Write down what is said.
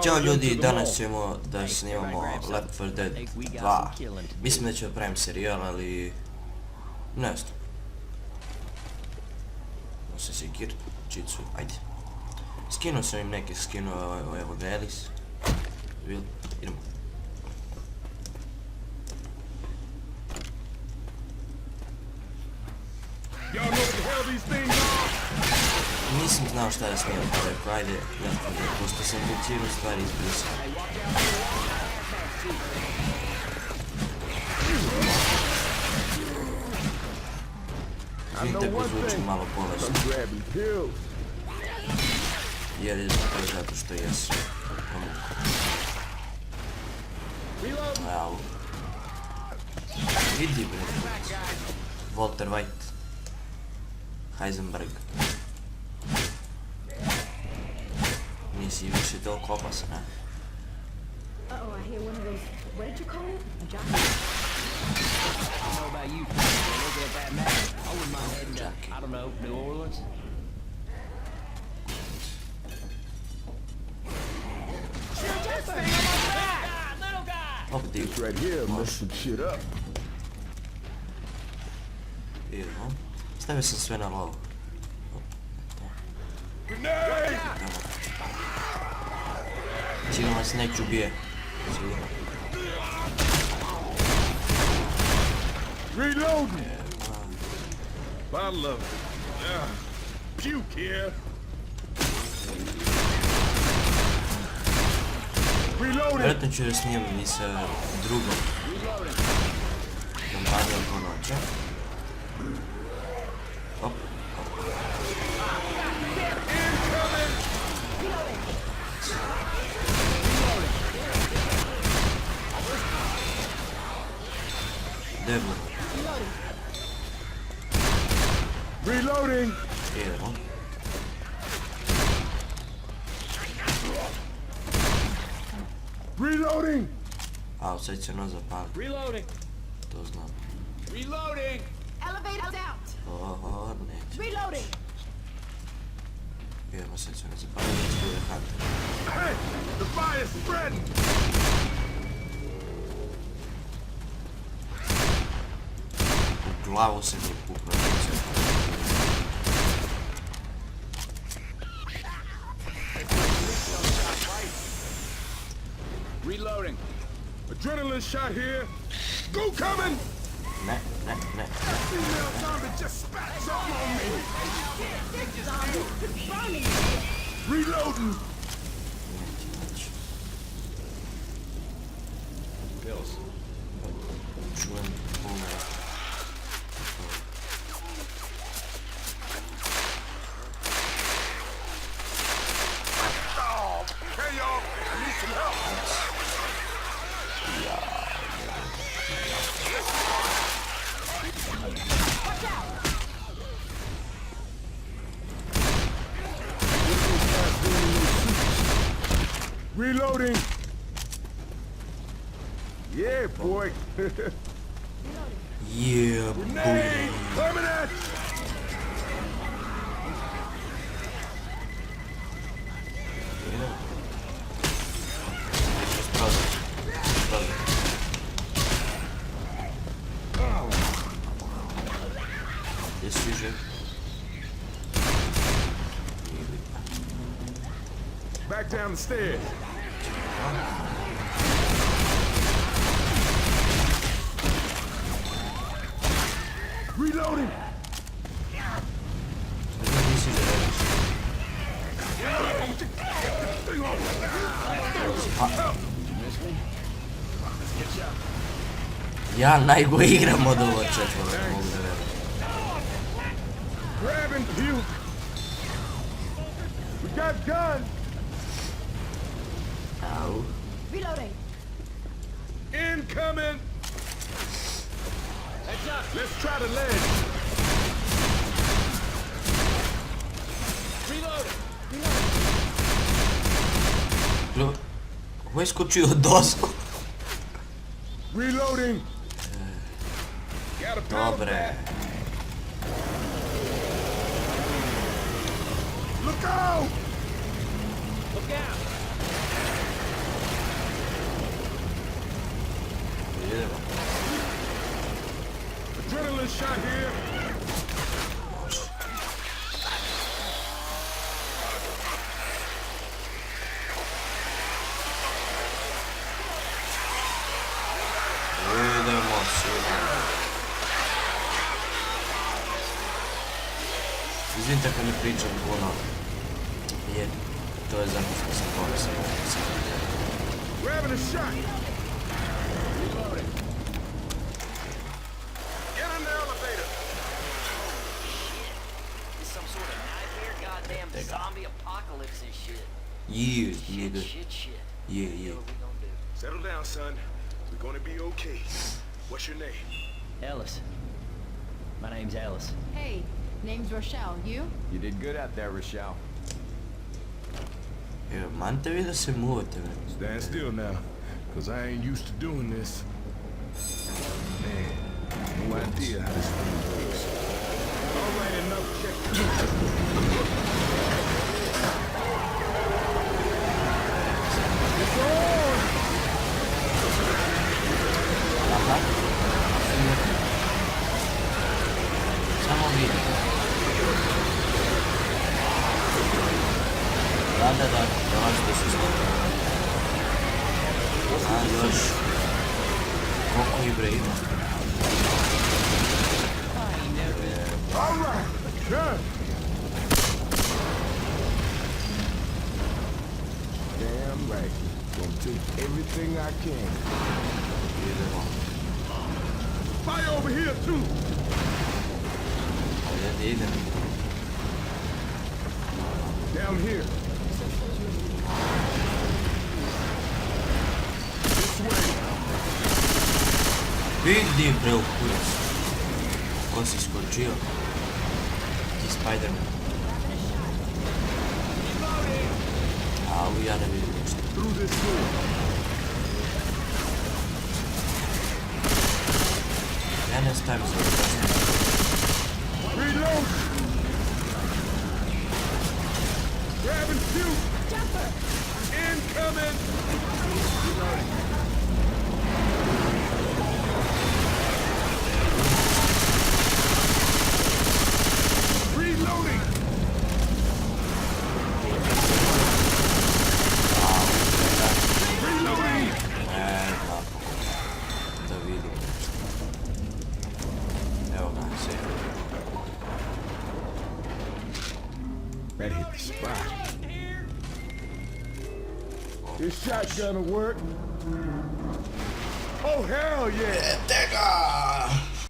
Ćao ljudi, danas ćemo da snimamo Left 4 Dead 2. Mislim da ćemo pravim serijal, ali ne znam. Se sekir, čicu, ajde. Skinuo sam im neke skinove, evo ga Elis. Idemo. Nisam znao šta da smijem, pa rekao, ajde, pošto sam većinu stvari izbrisao. Vidite ko zvuči malo bolesno. Jer je to zato što jesu. Evo. Vidi bre. Walter White. Heisenberg. Nisi više toliko opasan, ne? Uh-oh, I hear one of those, what did you call it? A jockey? I don't know about you, but looking at that map, I wouldn't mind heading to, I don't know, New Orleans. Opet ih. Right here, mess some shit up. Idemo. Stavio sam sve na lovu. Sigurno vas neću ubije. Sigurno. Reloading! Bottle of puke here. Reloading! Vjerojatno ću da snimam i sa drugom kampanjom po noće. Op, op. Deblo. Reloading! Idemo. Reloading! A, sad će nos zapaliti. Reloading! To znam. Reloading! Elevator's out! O, neće. Reloading! Idemo, sad će nos zapaliti. Neće bude hunter. Hey! The fire's spreading! U glavu se mi pukla. Reloading. Adrenaline shot here. Go coming! Ne. Female zombie just spat something on me. Reloading. Neće. Pills. Čujem puno. Oh, hey y'all, I need some help. Reloading. Yeah, boy. Yeah, Grenade! boy. Coming at Jesi živ? back down the stairs. Reloading. Nisi živ. Ja najgore igram od ovo četvora, ne mogu da verujem. Grab and puke. We got guns. Au. Reloading! Incoming. Let's try the ledge. Reloading! Ovo je skočio dosku. Reloading. Got a powder Dobre. bag. Look out! Look out! shot here. Idemo svi. Izvinite kad ne pričam puno, jer to je zato što sam povisan. Grabbing a shot. Get in the elevator. It's some sort of nightmare, goddamn zombie apocalypse and shit. Yeah, nigga. Shit. Yeah. What we gonna do? Settle down, son. We're gonna be okay. What's your name? Ellis. My name's Ellis. Hey, name's Rochelle. You? You did good out there, Rochelle. Evo, mante vi da se muvate, bre. Stand still now, cause I ain't used to doing this. Man, no idea how this thing works. All right, enough check. It's on! Aha. Samo vidim. Da, dolazite se slobodno. A, još. Koliko i bre ima? All right, done. Damn right. Gonna take everything I can. Idemo. Fire over here too. Ajde, idem. Down here. This way. Vidi bre u kurac. Ko si skočio? Ti Spider-Man. Au, ja ne vidim ništa. Through this door. Ja ne stavim za kasnije. Reload. Grab and shoot. Jumper! Incoming. Reloading. Reloading. Napokon. Da vidim nešto. Evo ga, sve. That hit the spot. This shotgun'll work. Oh, hell yeah. Tega!